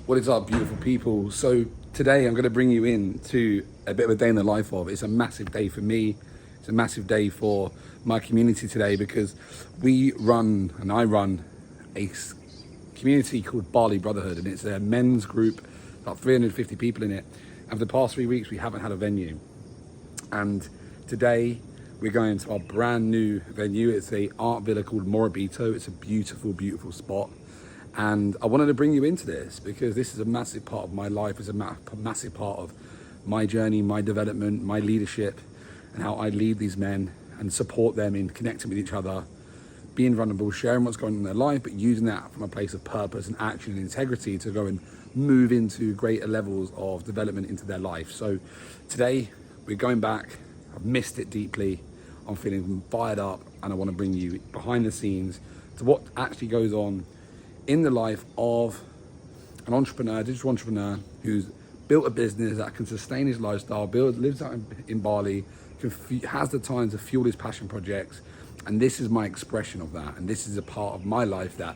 What is up, beautiful people? So today I'm going to bring you in to a bit of a day in the life of. It's a massive day for me. It's a massive day for my community today because I run a community called Bali Brotherhood, and it's a men's group, about 350 people in it. And for the past 3 weeks, we haven't had a venue. And today we're going to our brand new venue. It's a art villa called Morabito. It's a beautiful, beautiful spot. And I wanted to bring you into this because this is a massive part of my life. It's a massive part of my journey, my development, my leadership, and how I lead these men and support them in connecting with each other, being vulnerable, sharing what's going on in their life, but using that from a place of purpose and action and integrity to go and move into greater levels of development into their life. So today we're going back. I've missed it deeply. I'm feeling fired up, and I want to bring you behind the scenes to what actually goes on in the life of an entrepreneur, digital entrepreneur, who's built a business that can sustain his lifestyle, lives out in Bali, has the time to fuel his passion projects. And this is my expression of that. And this is a part of my life that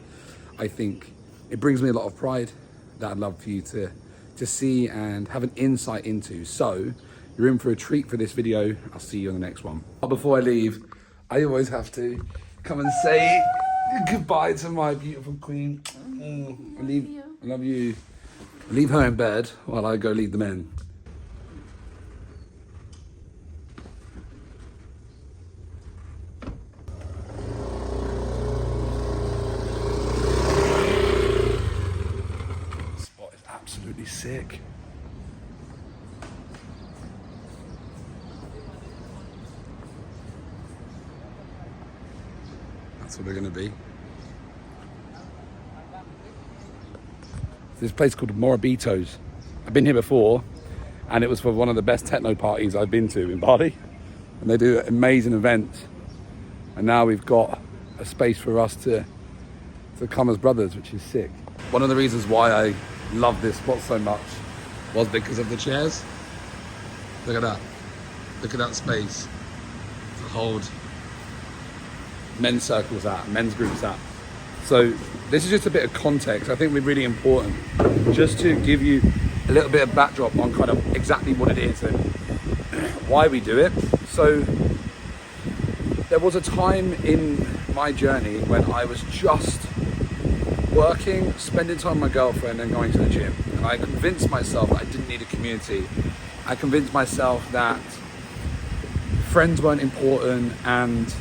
I think it brings me a lot of pride that I'd love for you to see and have an insight into. So you're in for a treat for this video. I'll see you on the next one. But before I leave, I always have to come and say goodbye to my beautiful queen. I love you. I leave her in bed while I go lead the men. This spot is absolutely sick. That's what we're gonna be. This place called Morabito's. I've been here before, and it was for one of the best techno parties I've been to in Bali. And they do amazing events. And now we've got a space for us to come as brothers, which is sick. One of the reasons why I love this spot so much was because of the chairs. Look at that. Look at that space to hold men's circles at, men's groups at. So this is just a bit of context. I think we're really important just to give you a little bit of backdrop on kind of exactly what it is and why we do it. So there was a time in my journey when I was just working, spending time with my girlfriend and going to the gym. And I convinced myself that I didn't need a community. I convinced myself that friends weren't important, and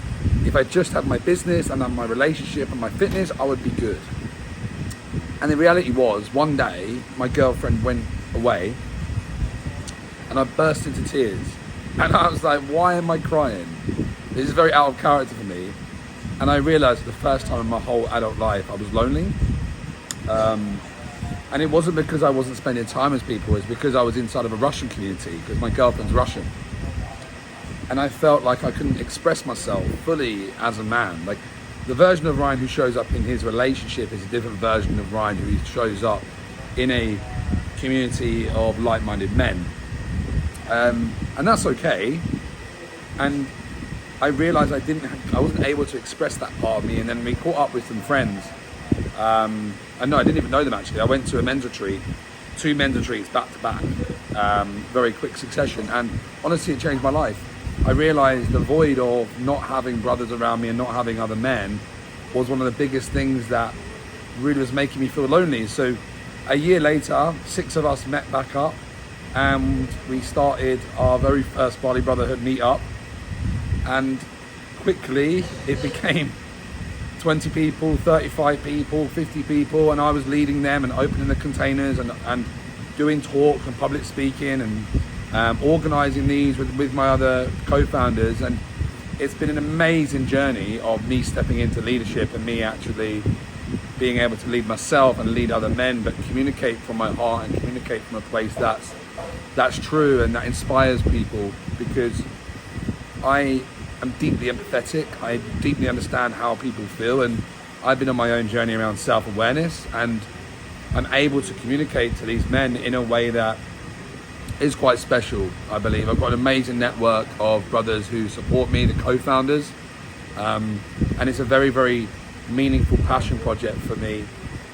if I just had my business and then my relationship and my fitness, I would be good. And the reality was, one day, my girlfriend went away and I burst into tears. And I was like, why am I crying? This is very out of character for me. And I realized for the first time in my whole adult life, I was lonely. And it wasn't because I wasn't spending time with people, it's because I was inside of a Russian community, because my girlfriend's Russian. And I felt like I couldn't express myself fully as a man. Like, the version of Ryan who shows up in his relationship is a different version of Ryan who shows up in a community of like-minded men. And that's okay. And I realized I wasn't able to express that part of me. And then we caught up with some friends. And no, I didn't even know them actually. I went to a men's retreat, 2 men's retreats back to back, very quick succession. And honestly, it changed my life. I realized the void of not having brothers around me and not having other men was one of the biggest things that really was making me feel lonely. So a year later, 6 of us met back up and we started our very first Bali Brotherhood meetup. And quickly it became 20 people, 35 people, 50 people, and I was leading them and opening the containers and doing talks and public speaking and organizing these with my other co-founders. And it's been an amazing journey of me stepping into leadership and me actually being able to lead myself and lead other men, but communicate from my heart and communicate from a place that's true and that inspires people, because I am deeply empathetic. I deeply understand how people feel, and I've been on my own journey around self-awareness, and I'm able to communicate to these men in a way that is quite special, I believe. I've got an amazing network of brothers who support me, the co-founders, and it's a very, very meaningful passion project for me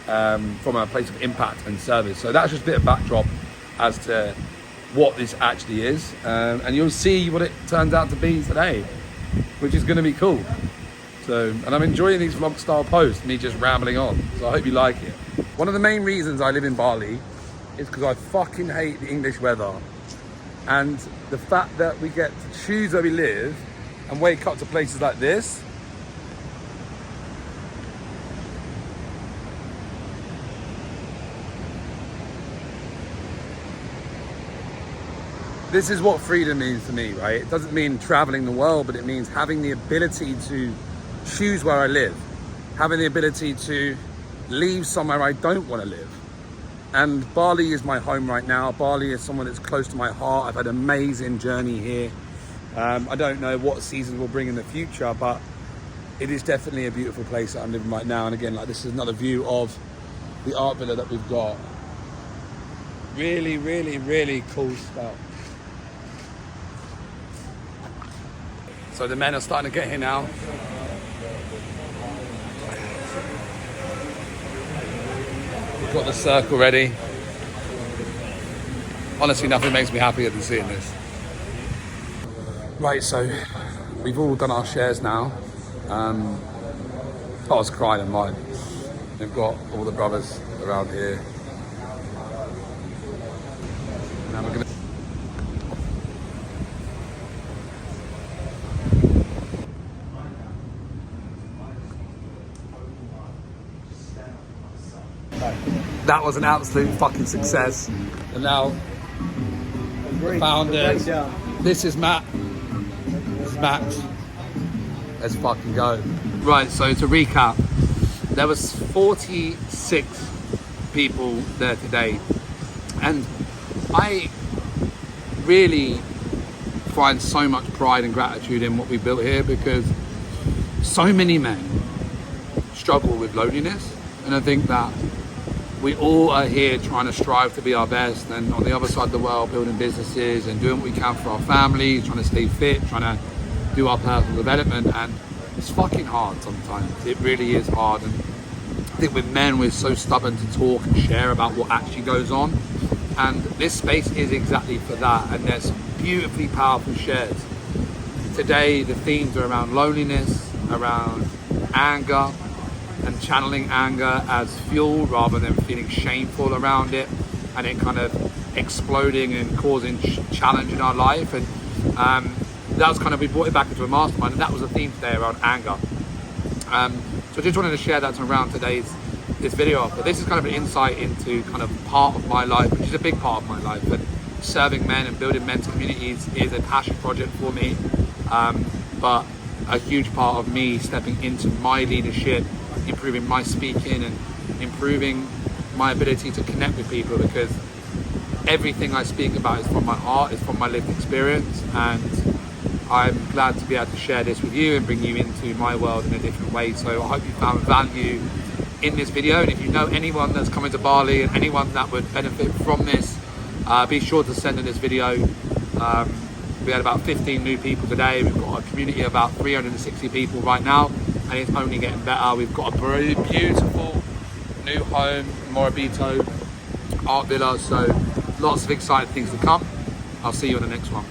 from a place of impact and service. So that's just a bit of backdrop as to what this actually is, and you'll see what it turns out to be today, which is going to be cool. So, and I'm enjoying these vlog style posts, me just rambling on, so I hope you like it. One of the main reasons I live in Bali is because I fucking hate the English weather, and the fact that we get to choose where we live and wake up to places like this. This is what freedom means to me, right? It doesn't mean traveling the world, but it means having the ability to choose where I live, having the ability to leave somewhere I don't want to live. And Bali is my home right now. Bali is someone that's close to my heart. I've had an amazing journey here. I don't know what seasons will bring in the future, but it is definitely a beautiful place that I'm living right now. And again, like, this is another view of the art villa that we've got. Really, really, really cool stuff. So the men are starting to get here now. We've got the circle ready. Honestly, nothing makes me happier than seeing this. Right, so we've all done our shares now. I was crying in mine. We've got all the brothers around here. Now we're gonna... That was an absolute fucking success. And now, the founders. This is Matt. This is Max. Let's fucking go. Right, so to recap, there was 46 people there today. And I really find so much pride and gratitude in what we built here, because so many men struggle with loneliness. And I think that we all are here trying to strive to be our best, and on the other side of the world, building businesses and doing what we can for our families, trying to stay fit, trying to do our personal development. And it's fucking hard sometimes. It really is hard. And I think with men, we're so stubborn to talk and share about what actually goes on. And this space is exactly for that. And there's some beautifully powerful shares. Today, the themes are around loneliness, around anger, and channeling anger as fuel rather than feeling shameful around it, and it kind of exploding and causing challenge in our life. And that was kind of, we brought it back into a mastermind, and that was the theme today, around anger. So I just wanted to share that around this video. But this is kind of an insight into kind of part of my life, which is a big part of my life. And serving men and building men's communities is a passion project for me, but a huge part of me stepping into my leadership, improving my speaking and improving my ability to connect with people, because everything I speak about is from my heart, is from my lived experience. And I'm glad to be able to share this with you and bring you into my world in a different way. So I hope you found value in this video. And if you know anyone that's coming to Bali and anyone that would benefit from this, be sure to send in this video. We had about 15 new people today. We've got a community of about 360 people right now, and it's only getting better. We've got a very beautiful new home, Morabito art villa. So lots of exciting things to come. I'll see you on the next one.